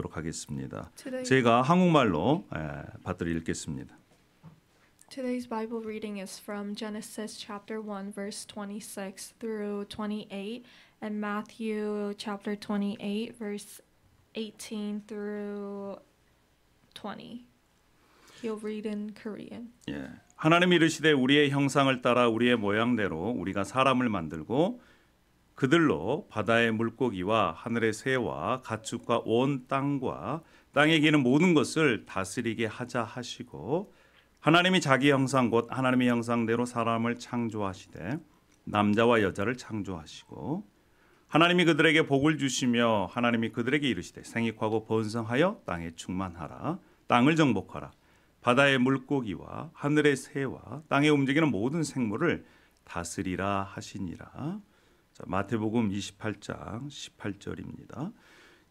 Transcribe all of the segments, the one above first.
보도록 하겠습니다. Today, 제가 한국말로 받들어 읽겠습니다. today's Bible reading is from Genesis chapter 1 verse 26 through 28 and Matthew chapter 28 verse 18 through 20. He'll read in Korean. 예. 하나님이 이르시되 우리의 형상을 따라 우리의 모양대로 우리가 사람을 만들고 그들로 바다의 물고기와 하늘의 새와 가축과 온 땅과 땅에 기는 모든 것을 다스리게 하자 하시고 하나님이 자기 형상 곧 하나님의 형상대로 사람을 창조하시되 남자와 여자를 창조하시고 하나님이 그들에게 복을 주시며 하나님이 그들에게 이르시되 생육하고 번성하여 땅에 충만하라 땅을 정복하라 바다의 물고기와 하늘의 새와 땅에 움직이는 모든 생물을 다스리라 하시니라. 자, 마태복음 28장 18절입니다.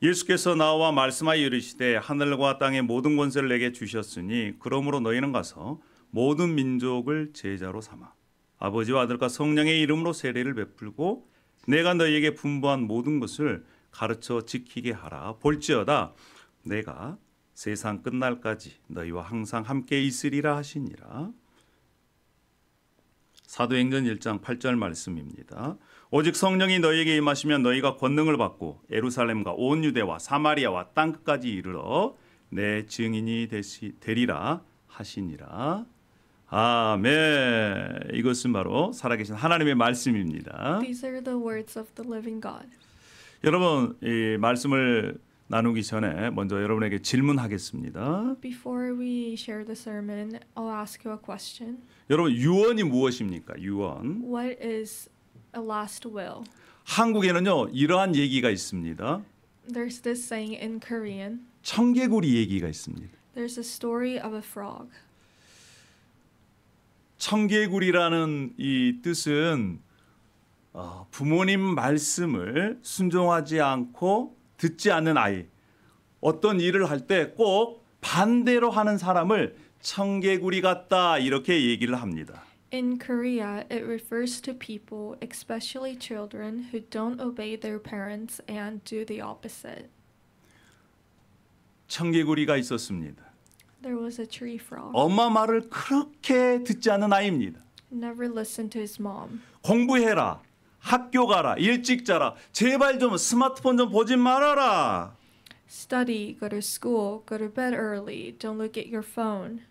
예수께서 나와 말씀하여 이르시되 하늘과 땅의 모든 권세를 내게 주셨으니 그러므로 너희는 가서 모든 민족을 제자로 삼아 아버지와 아들과 성령의 이름으로 세례를 베풀고 내가 너희에게 분부한 모든 것을 가르쳐 지키게 하라. 볼지어다 내가 세상 끝날까지 너희와 항상 함께 있으리라 하시니라. 사도행전 1장 8절 말씀입니다. 오직 성령이 너희에게 임하시면 너희가 권능을 받고 예루살렘과 온 유대와 사마리아와 땅끝까지 이르러 내 증인이 되리라 하시니라. 아멘. 이것은 바로 살아계신 하나님의 말씀입니다. These are the words of the living God. 여러분, 이 말씀을 나누기 전에 먼저 여러분에게 질문하겠습니다. Before we share the sermon, I'll ask you a question. 여러분, 유언이 무엇입니까? 유언. What is a last will? 한국에는요 이러한 얘기가 있습니다. There's this saying in Korean. 청개구리 얘기가 있습니다. There's a story of a frog. 청개구리라는 이 뜻은 부모님 말씀을 순종하지 않고 듣지 않는 아이, 어떤 일을 할 때 꼭 반대로 하는 사람을 청개구리 같다 이렇게 얘기를 합니다. In Korea, it refers to people, especially children, who don't obey their parents and do the opposite. 청개구리가 있었습니다. There was a tree frog. 엄마 말을 그렇게 듣지 않는 아이입니다. Never listened to his mom. 공부해라. 학교 가라. 일찍 자라. 제발 좀 스마트폰 좀 보지 말아라. Study, go to school, go to bed early, don't look at your phone.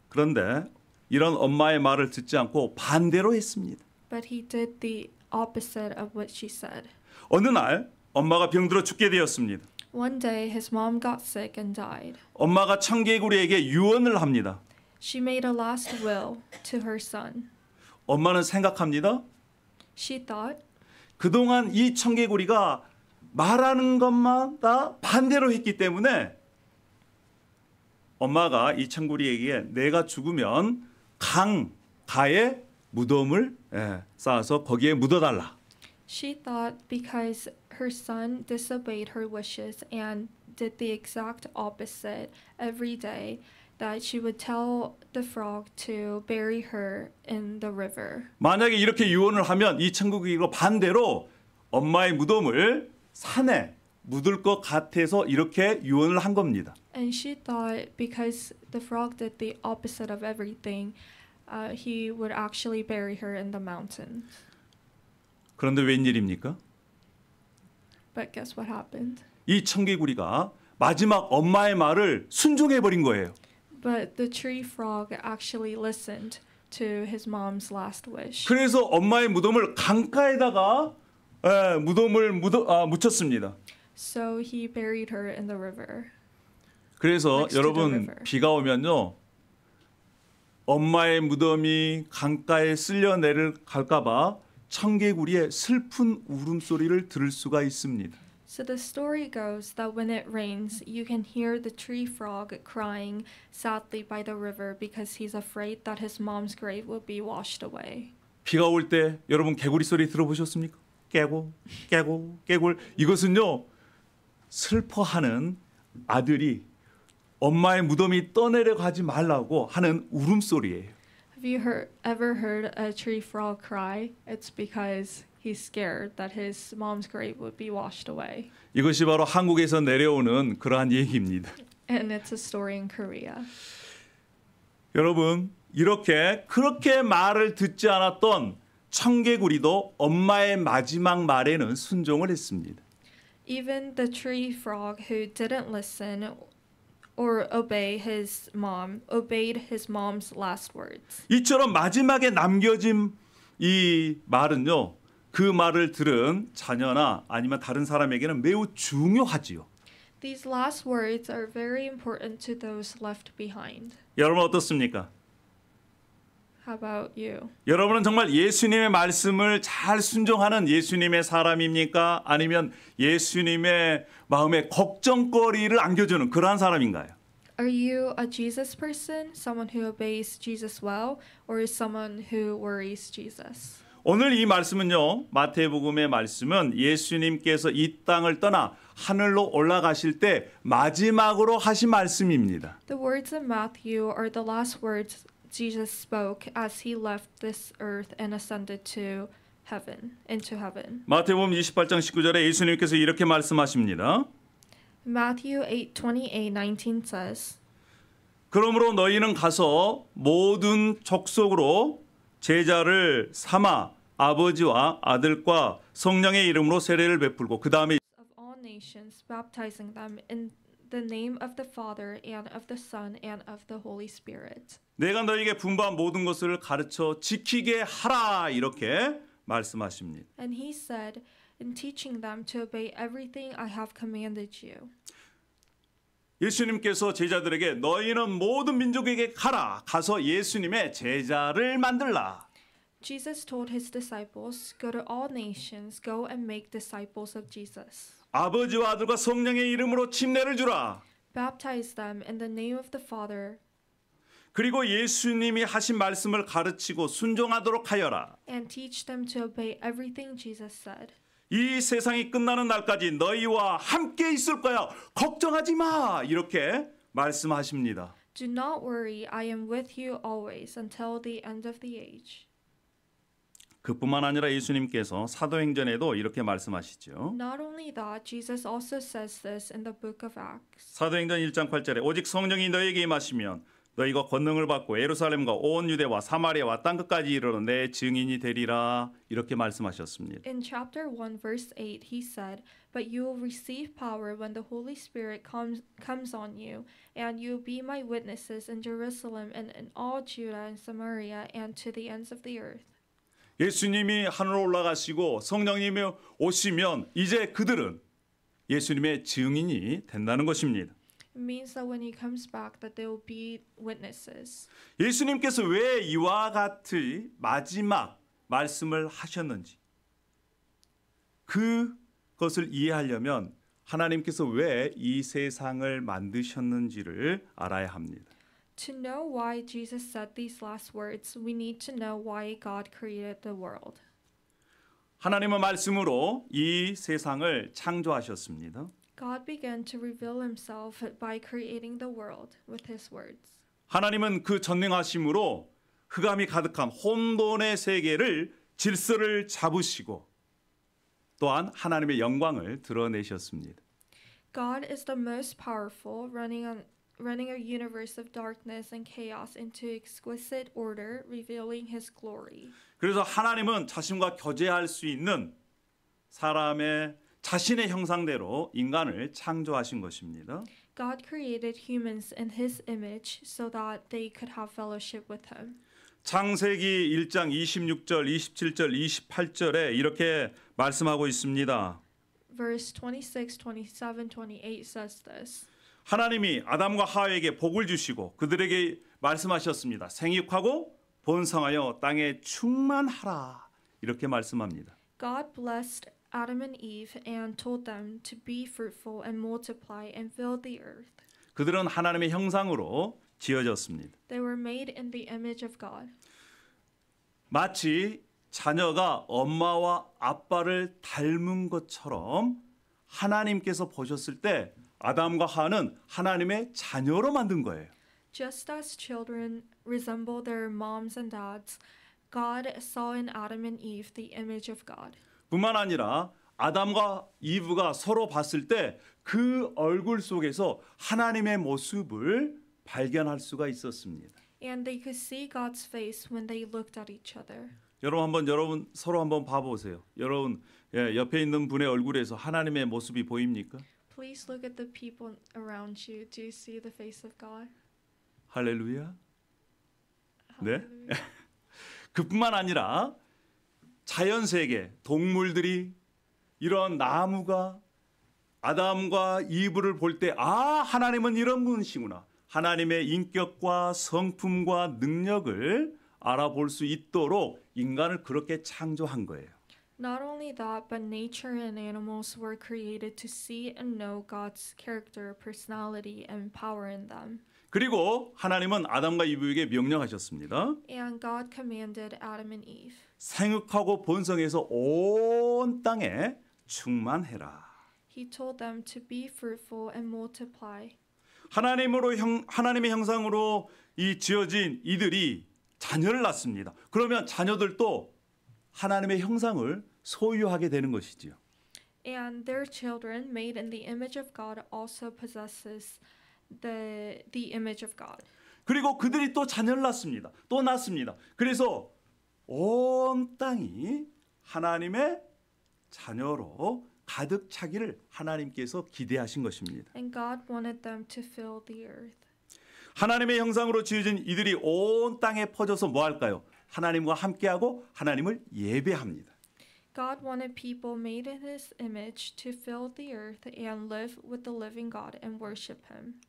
그런데 이런 엄마의 말을 듣지 않고 반대로 했습니다. But he did the opposite of what she said. 어느 날 엄마가 병들어 죽게 되었습니다. One day, his mom got sick and died. 엄마가 청개구리에게 유언을 합니다. She made a last will to her son. 엄마는 생각합니다. She thought, 그동안 이 청개구리가 말하는 것마다 반대로 했기 때문에 엄마가 이 청개구리에게 내가 죽으면 강가에 무덤을 쌓아서 거기에 묻어달라. she thought because her son disobeyed her wishes and did the exact opposite every day, that she would tell the frog to bury her in the river. 만약에 이렇게 유언을 하면 이 청개구리가 반대로 엄마의 무덤을 산에 묻을 것 같아서 이렇게 유언을 한 겁니다. And she thought because the frog did the opposite of everything, he would actually bury her in the mountain. 그런데 웬일입니까? But guess what happened? 이 청개구리가 마지막 엄마의 말을 순종해 버린 거예요. But the tree frog actually listened to his mom's last wish. 그래서 엄마의 무덤을 강가에다가 묻혔습니다. So he buried her in the river. 그래서 Next to the 여러분 river. 비가 오면요 엄마의 무덤이 강가에 쓸려 내려갈까봐 청개구리의 슬픈 울음소리를 들을 수가 있습니다. So the story goes that when it rains, you can hear the tree frog crying sadly by the river because he's afraid that his mom's grave will be washed away. 비가 올 때 여러분 개구리 소리 들어보셨습니까? 깨고 깨고 깨골. 이것은요 슬퍼하는 아들이 엄마의 무덤이 떠내려가지 말라고 하는 울음소리예요. Have you ever heard a tree frog cry? It's because he's scared that his mom's grave would be washed away. 이것이 바로 한국에서 내려오는 그러한 얘기입니다. And it's a story in Korea. 여러분, 그렇게 말을 듣지 않았던 청개구리도 엄마의 마지막 말에는 순종을 했습니다. Even the tree frog who didn't listen or obey his mom obeyed his mom's last words. 이처럼 마지막에 남겨진 이 말은요, 그 말을 들은 자녀나 아니면 다른 사람에게는 매우 중요하지요. These last words are very important to those left behind. 여러분 어떻습니까? How about you? 여러분은 정말 예수님의 말씀을 잘 순종하는 예수님의 사람입니까? 아니면 예수님의 마음에 걱정거리를 안겨주는 그러한 사람인가요? Are you a Jesus person, someone who obeys Jesus well, or someone who worries Jesus? 오늘 이 말씀은요, 마태복음의 말씀은 예수님께서 이 땅을 떠나 하늘로 올라가실 때 마지막으로 하신 말씀입니다. The words of Matthew are the last words Jesus spoke as he left this earth and ascended to heaven, into heaven. 마태복음 28장 19절에 예수님께서 이렇게 말씀하십니다. Matthew 8:28-19 says, 그러므로 너희는 가서 모든 족속으로 제자를 삼아 아버지와 아들과 성령의 이름으로 세례를 베풀고 그 다음에 of all nations, baptizing them in the name of the Father and of the Son and of the Holy Spirit. 내가 너희에게 분부한 모든 것을 가르쳐 지키게 하라 이렇게 말씀하십니다. And he said, in teaching them to obey everything I have commanded you. 예수님께서 제자들에게 너희는 모든 민족에게 가서 예수님의 제자를 만들라. Jesus told his disciples, go to all nations, go and make disciples of Jesus. 아버지와 아들과 성령의 이름으로 침례를 주라. Baptize them in the name of the Father 그리고 예수님이 하신 말씀을 가르치고 순종하도록 하여라. and teach them to obey everything Jesus said. 이 세상이 끝나는 날까지 너희와 함께 있을 거야. 걱정하지 마. 이렇게 말씀하십니다. Do not worry, I am with you always until the end of the age. 그뿐만 아니라 예수님께서 사도행전에도 이렇게 말씀하시죠. Not only that, Jesus also says this in the book of Acts. 사도행전 1장 8절에 오직 성령이 너희에게 임하시면 너희가 권능을 받고 예루살렘과 온 유대와 사마리아와 땅 끝까지 이르러 내 증인이 되리라 이렇게 말씀하셨습니다. In chapter 1 verse 8 he said, "But you will receive power when the Holy Spirit comes on you, and you will be my witnesses in Jerusalem and in all Judah and Samaria and to the ends of the earth." 예수님이 하늘로 올라가시고 성령님이 오시면 이제 그들은 예수님의 증인이 된다는 것입니다. It means that when he comes back that they will be witnesses. 예수님께서 왜 이와 같은 마지막 말씀을 하셨는지 그것을 이해하려면 하나님께서 왜 이 세상을 만드셨는지를 알아야 합니다. To know why Jesus said these last words, we need to know why God created the world. 하나님의 말씀으로 이 세상을 창조하셨습니다. God began to reveal himself by creating the world with his words. 하나님은 그 전능하심으로 흑암이 가득한 혼돈의 세계를 질서를 잡으시고 또한 하나님의 영광을 드러내셨습니다. God is the most powerful, running a universe of darkness and chaos into exquisite order, revealing his glory. 그래서 하나님은 자신과 교제할 수 있는 사람의 자신의 형상대로 인간을 창조하신 것입니다. God created humans in his image so that they could have fellowship with him. 창세기 1장 26절, 27절, 28절에 이렇게 말씀하고 있습니다. Verse 26, 27, 28 says this. 하나님이 아담과 하와에게 복을 주시고 그들에게 말씀하셨습니다. 생육하고 번성하여 땅에 충만하라. 이렇게 말씀합니다. God blessed Adam and Eve and told them to be fruitful and multiply and fill the earth. 그들은 하나님의 형상으로 지어졌습니다. They were made in the image of God. 마치 자녀가 엄마와 아빠를 닮은 것처럼 하나님께서 보셨을 때 아담과 하와는 하나님의 자녀로 만든 거예요. Just as children resemble their moms and dads, God saw in Adam and Eve the image of God. 뿐만 아니라 아담과 이브가 서로 봤을 때 그 얼굴 속에서 하나님의 모습을 발견할 수가 있었습니다. And they could see God's face when they looked at each other. 여러분 서로 한번 봐보세요. 여러분 옆에 있는 분의 얼굴에서 하나님의 모습이 보입니까? Please look at the people around you. Do you see the face of God? 할렐루야. 네. Hallelujah. 그뿐만 아니라 자연 세계, 동물들이 이런 나무가 아담과 이브를 볼 때 하나님은 이런 분이시구나. 하나님의 인격과 성품과 능력을 알아볼 수 있도록 인간을 그렇게 창조한 거예요. Not only that, but nature and animals were created to see and know God's character, personality, and power in them. 그리고 하나님은 아담과 이브에게 명령하셨습니다. And God commanded Adam and Eve, 생육하고 번성해서 온 땅에 충만해라. He told them to be fruitful and multiply. 하나님의 형상으로 이 지어진 이들이 자녀를 낳습니다. 그러면 자녀들도 하나님의 형상을 소유하게 되는 것이지요. And their children, made in the image of God, also possesses the image of God. 그리고 그들이 또 자녀를 낳습니다. 또 낳습니다. 그래서 온 땅이 하나님의 자녀로 가득 차기를 하나님께서 기대하신 것입니다. And God wanted them to fill the earth. 하나님의 형상으로 지어진 이들이 온 땅에 퍼져서 뭐 할까요? 하나님과 함께하고 하나님을 예배합니다. God wanted people made in His image to fill the earth and live with the living God and worship Him.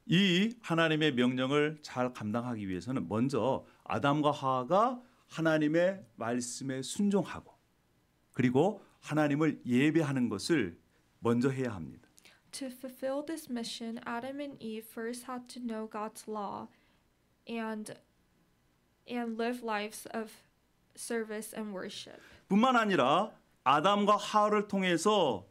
이 하나님의 명령을 잘 감당하기 위해서는 먼저 아담과 하와가 하나님의 말씀에 순종하고 그리고 하나님을 예배하는 것을 먼저 해야 합니다. To fulfill this mission, Adam and Eve first had to know God's law and live lives of service and worship. 뿐만 아니라 아담과 하와를 통해서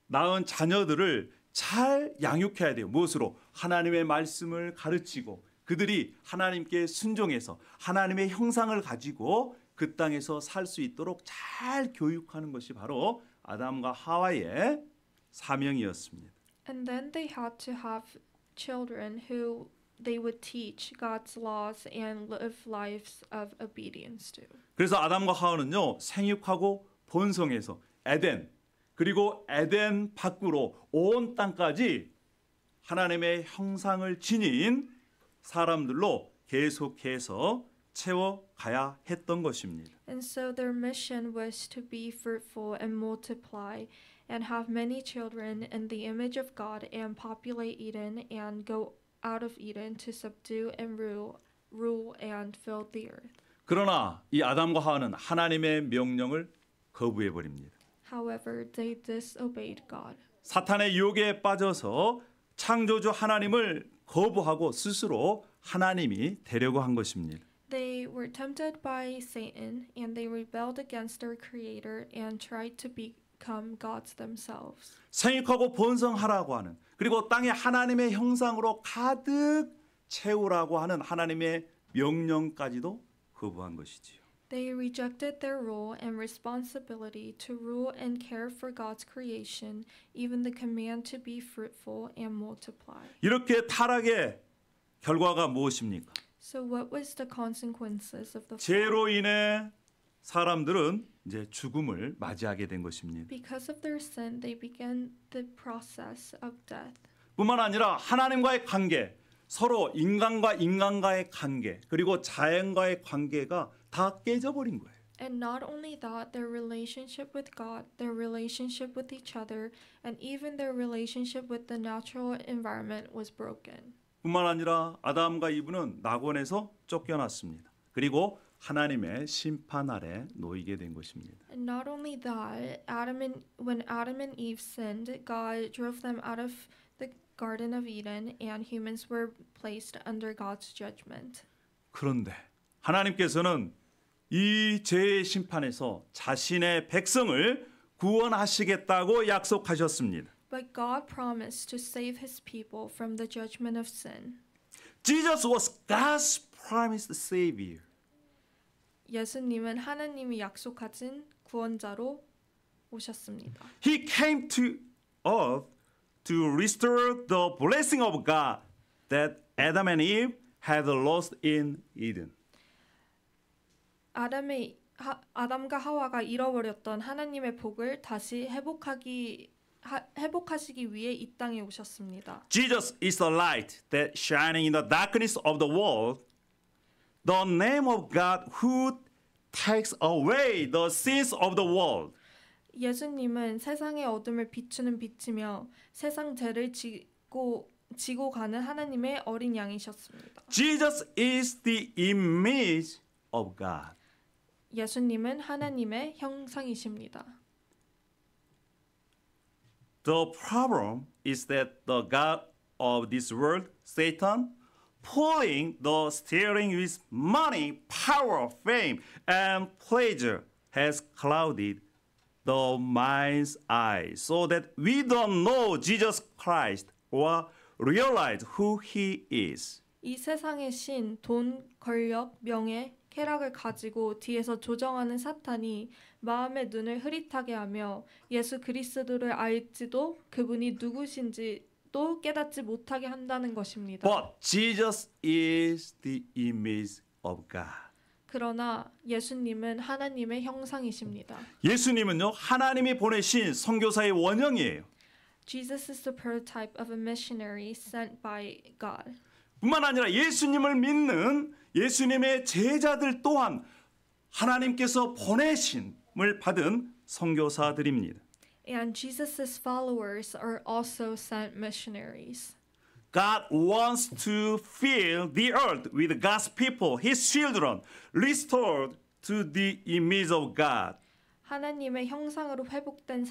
낳은 자녀들을 잘 양육해야 돼요. 무엇으로? 하나님의 말씀을 가르치고 그들이 하나님께 순종해서 하나님의 형상을 가지고 그 땅에서 살 수 있도록 잘 교육하는 것이 바로 아담과 하와의 사명이었습니다. And then they had to have children who they would teach God's laws and live lives of obedience to. 그래서 아담과 하와는요 생육하고 번성해서 에덴 그리고 에덴 밖으로 온 땅까지 하나님의 형상을 지닌 사람들로 계속해서 채워가야 했던 것입니다. And so their mission was to be fruitful and multiply and have many children in the image of God and populate Eden and go out of Eden to subdue and rule and fill the earth. 그러나 이 아담과 하와는 하나님의 명령을 거부해 버립니다. However, they disobeyed God. 사탄의 유혹에 빠져서 창조주 하나님을 거부하고 스스로 하나님이 되려고 한 것입니다. They were tempted by Satan and they rebelled against their creator and tried to become gods themselves. 생육하고 번성하라고 하는 그리고 땅에 하나님의 형상으로 가득 채우라고 하는 하나님의 명령까지도 거부한 것이지요. They rejected their role and responsibility to rule and care for God's creation, even the command to be fruitful and multiply. 이렇게 타락의 결과가 무엇입니까? So what was the consequences of the fall? 죄로 인해 사람들은 이제 죽음을 맞이하게 된 것입니다. Because of their sin, they began the process of death. 뿐만 아니라 하나님과의 관계, 서로 인간과 인간과의 관계, 그리고 자연과의 관계가 다 깨져버린 거예요. And not only that, their relationship with God, their relationship with each other, and even their relationship with the natural environment was broken. 뿐만 아니라 아담과 이브는 낙원에서 쫓겨났습니다. 그리고 하나님의 심판 아래 놓이게 된 것입니다. And not only that, when Adam and Eve sinned, God drove them out of the Garden of Eden, and humans were placed under God's judgment. 그런데 하나님께서는 이 죄의 심판에서 자신의 백성을 구원하시겠다고 약속하셨습니다. But God promised to save His people from the judgment of sin. Jesus was God's promised savior. 예수님은 하나님이 약속하신 구원자로 오셨습니다. He came to earth to restore the blessing of God that Adam and Eve had lost in Eden. 아담과 하와가 잃어버렸던 하나님의 복을 다시 회복하시기 위해 이 땅에 오셨습니다. Jesus is the light that shining in the darkness of the world. The name of God who takes away the sins of the world. 예수님은 세상의 어둠을 비추는 빛이며 세상 죄를 지고 가는 하나님의 어린 양이셨습니다. Jesus is the image of God. 예수님은 하나님의 형상이십니다. The problem is that the God of this world, Satan, pulling the steering with money, power, fame, and pleasure, has clouded the mind's eyes so that we don't know Jesus Christ or realize who He is. 이 세상의 신, 돈, 권력, 명예, 쾌락을 가지고 뒤에서 조정하는 사탄이 마음의 눈을 흐릿하게 하며 예수 그리스도를 알지도 그분이 누구신지도 깨닫지 못하게 한다는 것입니다. But Jesus is the image of God. 그러나 예수님은 하나님의 형상이십니다. 예수님은요, 하나님이 보내신 선교사의 원형이에요. Jesus is the prototype of a missionary sent by God. 뿐만 아니라 예수님을 믿는 예수님의 제자들 또한 하나님께서 보내심을 받은 선교사들입니다. And Jesus' followers are also sent missionaries. God wants to fill the earth with God's people, His children, restored to the image of God. 하나님의 형상으로 회복된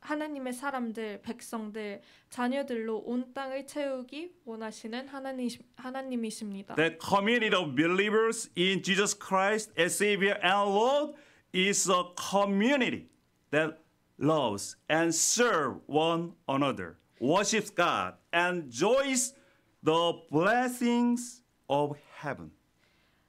하나님의 사람들, 백성들, 자녀들로 온 땅을 채우기 원하시는 하나님이십니다. The community of believers in Jesus Christ as Savior and Lord is a community that loves and serves one another, worships God, and enjoys the blessings of heaven.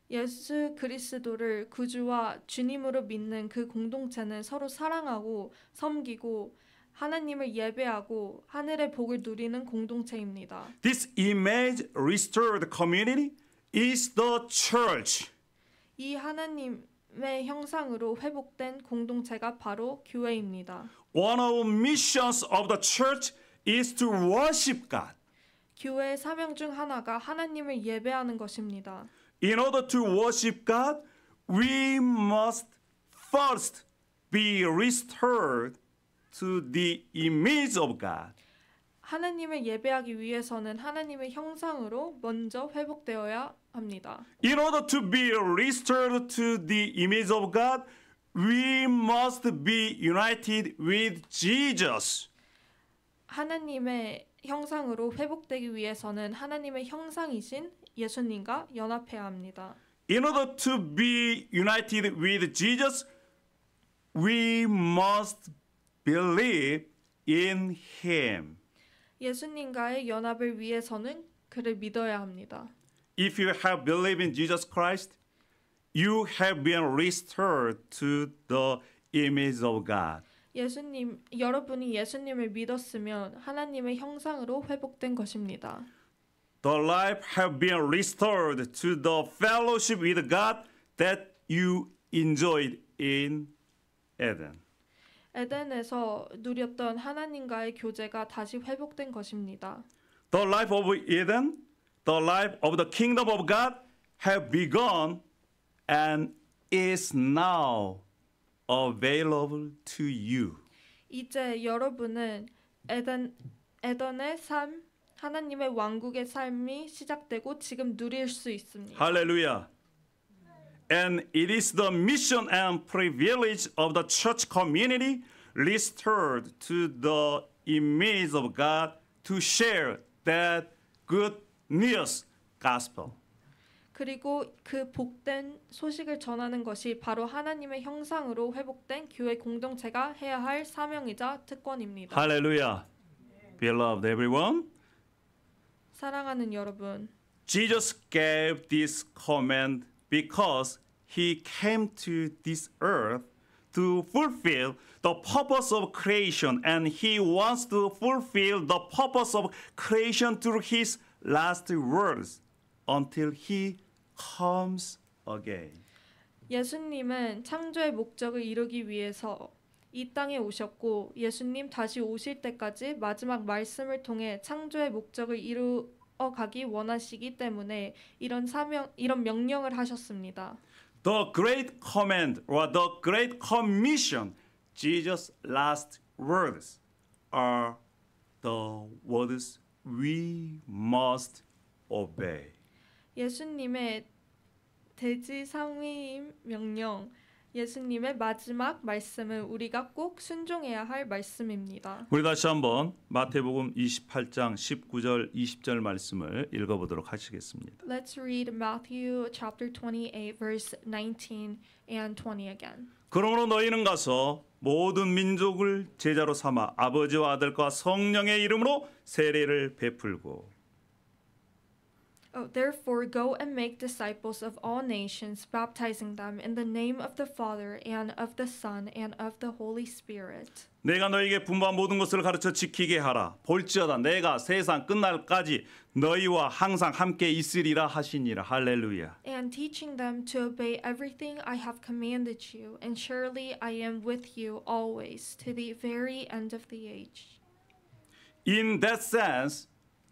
예수 그리스도를 구주와 주님으로 믿는 그 공동체는 서로 사랑하고 섬기고 하나님을 예배하고 하늘의 복을 누리는 공동체입니다. This image restored community is the church. 이 하나님의 형상으로 회복된 공동체가 바로 교회입니다. One of the missions of the church is to worship God. 교회의 사명 중 하나가 하나님을 예배하는 것입니다. In order to worship God, we must first be restored to the image of God. 하나님을 예배하기 위해서는 하나님의 형상으로 먼저 회복되어야 합니다. In order to be restored to the image of God, we must be united with Jesus. 하나님의 형상으로 회복되기 위해서는 하나님의 형상이신 예수님과 연합해야 합니다. In order to be united with Jesus, we must believe in Him. 예수님과의 연합을 위해서는 그를 믿어야 합니다. If you have believed in Jesus Christ, you have been restored to the image of God. 여러분이 예수님을 믿었으면 하나님의 형상으로 회복된 것입니다. The life have been restored to the fellowship with God that you enjoyed in Eden. 에덴에서 누렸던 하나님과의 교제가 다시 회복된 것입니다. The life of Eden, the life of the kingdom of God have begun and is now available to you. 이제 여러분은 에덴의 삶, 하나님의 왕국의 삶이 시작되고 지금 누릴 수 있습니다. Hallelujah. And it is the mission and privilege of the church community restored to the image of God to share that good news gospel. 그리고 그 복된 소식을 전하는 것이 바로 하나님의 형상으로 회복된 교회 공동체가 해야 할 사명이자 특권입니다. Hallelujah. Beloved everyone, 사랑하는 여러분, Jesus gave this command because He came to this earth to fulfill the purpose of creation, and he wants to fulfill the purpose of creation through his last words until he comes again. 예수님은 창조의 목적을 이루기 위해서 이 땅에 오셨고 예수님 다시 오실 때까지 마지막 말씀을 통해 창조의 목적을 이루어 가기 원하시기 때문에 이런 명령을 하셨습니다. The great command or the great commission, Jesus' last words are the words we must obey. 예수님의 대지상위임 명령, 예수님의 마지막 말씀은 우리가 꼭 순종해야 할 말씀입니다. 우리 다시 한번 마태복음 28장 19절 20절 말씀을 읽어보도록 하시겠습니다. Let's read Matthew chapter 28 verse 19 and 20 again. 그러므로 너희는 가서 모든 민족을 제자로 삼아 아버지와 아들과 성령의 이름으로 세례를 베풀고 Therefore go and make disciples of all nations, baptizing them in the name of the Father and of the Son and of the Holy Spirit. 내가 너희에게 분부한 모든 것을 가르쳐 지키게 하라. 볼지어다 내가 세상 끝날까지 너희와 항상 함께 있으리라 하시니라. 할렐루야. And teaching them to obey everything I have commanded you, and surely I am with you always to the very end of the age. In that sense,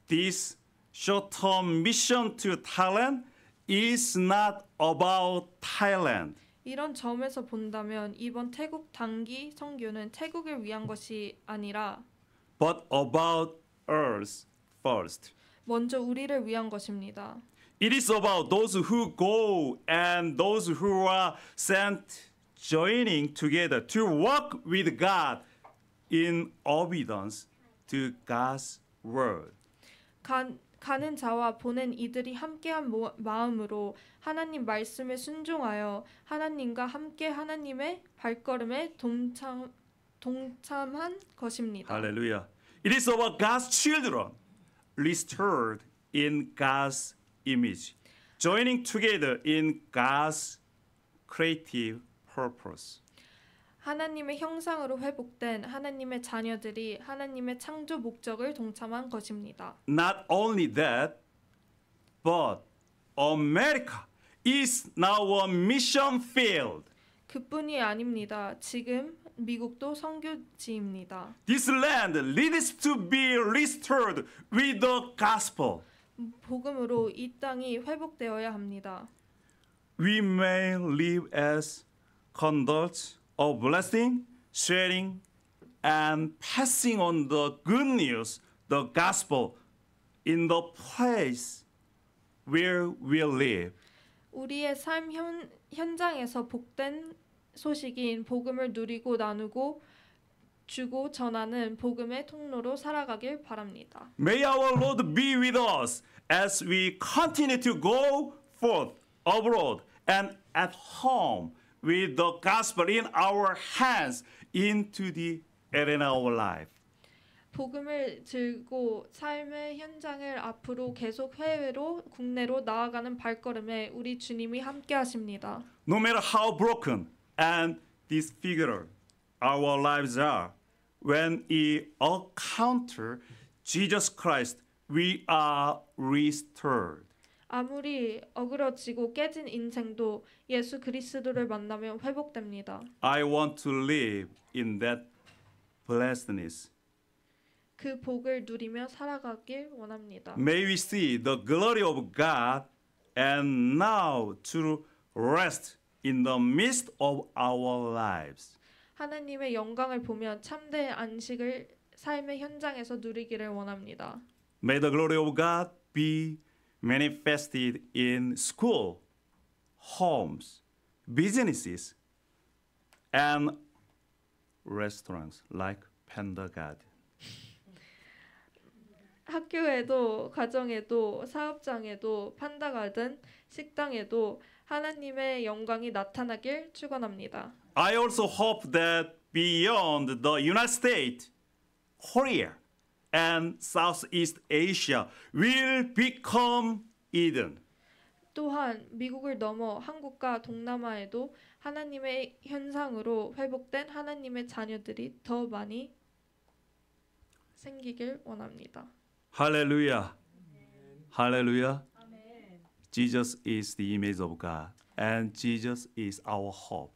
this short-term mission to Thailand is not about Thailand. 이런 점에서 본다면 이번 태국 단기 선교는 태국을 위한 것이 아니라 but about us first. 먼저 우리를 위한 것입니다. It is about those who go and those who are sent joining together to walk with God in obedience to God's word. 가는 자와 보낸 이들이 함께한 마음으로 하나님 말씀에 순종하여 하나님과 함께 하나님의 발걸음에 동참한 것입니다. Hallelujah. It is about God's children restored in God's image, joining together in God's creative purpose. 하나님의 형상으로 회복된 하나님의 자녀들이 하나님의 창조 목적을 동참한 것입니다. Not only that, but America is now a mission field. 그뿐이 아닙니다. 지금 미국도 선교지입니다. This land needs to be restored with the gospel. 복음으로 이 땅이 회복되어야 합니다. We may live as conduits of blessing, sharing, and passing on the good news, the gospel, in the place where we live. 우리의 삶 현장에서 복된 소식인 복음을 누리고 나누고 주고 전하는 복음의 통로로 살아가길 바랍니다. May our Lord be with us as we continue to go forth abroad and at home with the gospel in our hands into the arena of life. 복음을 들고 삶의 현장을 앞으로 계속 해외로 국내로 나아가는 발걸음에 우리 주님이 함께 하십니다. No matter how broken and disfigured our lives are, when we encounter Jesus Christ, we are restored. 아무리 어그러지고 깨진 인생도 예수 그리스도를 만나면 회복됩니다. I want to live in that blessedness. 그 복을 누리며 살아가길 원합니다. May we see the glory of God and now to rest in the midst of our lives. 하나님의 영광을 보며 참된 안식을 삶의 현장에서 누리기를 원합니다. May the glory of God be manifested in school, homes, businesses, and restaurants like Panda Garden. 학교에도 가정에도 사업장에도 판다가든 식당에도 하나님의 영광이 나타나길 축원합니다. I also hope that beyond the United States, Korea, and Southeast Asia will become Eden. 또한 미국을 넘어 한국과 동남아에도 하나님의 현상으로 회복된 하나님의 자녀들이 더 많이 생기길 원합니다. 할렐루야. 할렐루야. Jesus is the image of God and Jesus is our hope.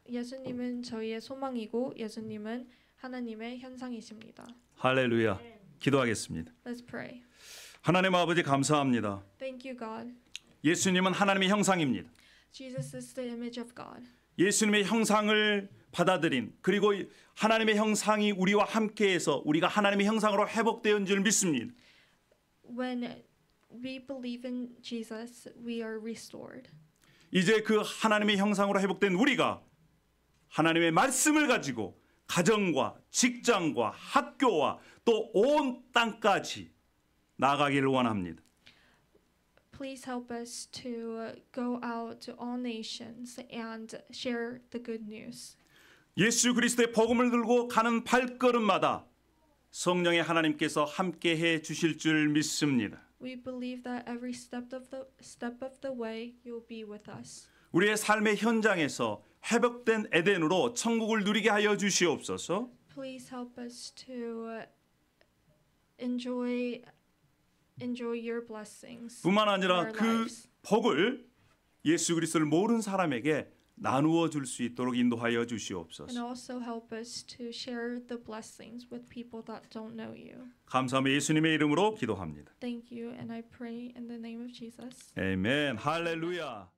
예수님은 저희의 소망이고 예수님은 하나님의 현상이십니다. 할렐루야. 기도하겠습니다. Let's pray. 하나님 아버지 감사합니다. Thank you, God. 예수님은 하나님의 형상입니다. Jesus is the image of God. 예수님의 형상을 받아들인 그리고 하나님의 형상이 우리와 함께해서 우리가 하나님의 형상으로 회복되었는 줄 믿습니다. When we believe in Jesus, we are restored. 이제 그 하나님의 형상으로 회복된 우리가 하나님의 말씀을 가지고 가정과 직장과 학교와 또 온 땅까지 나아가기를 원합니다. Please help us to go out to all nations and share the good news. 예수 그리스도의 복음을 들고 가는 발걸음마다 성령의 하나님께서 함께해 주실 줄 믿습니다. We believe that every step of the way you'll be with us. 우리의 삶의 현장에서 회복된 에덴으로 천국을 누리게 하여 주시옵소서. Please help us to enjoy your blessings. 뿐만 in 아니라 our 그 lives. 복을 예수 그리스도를 모르는 사람에게 나누어 줄 수 있도록 인도하여 And 주시옵소서. also help us to share the blessings with people that don't know you. 감사하며 예수님의 이름으로 기도합니다. Thank you, and I pray in the name of Jesus. 아멘. 할렐루야.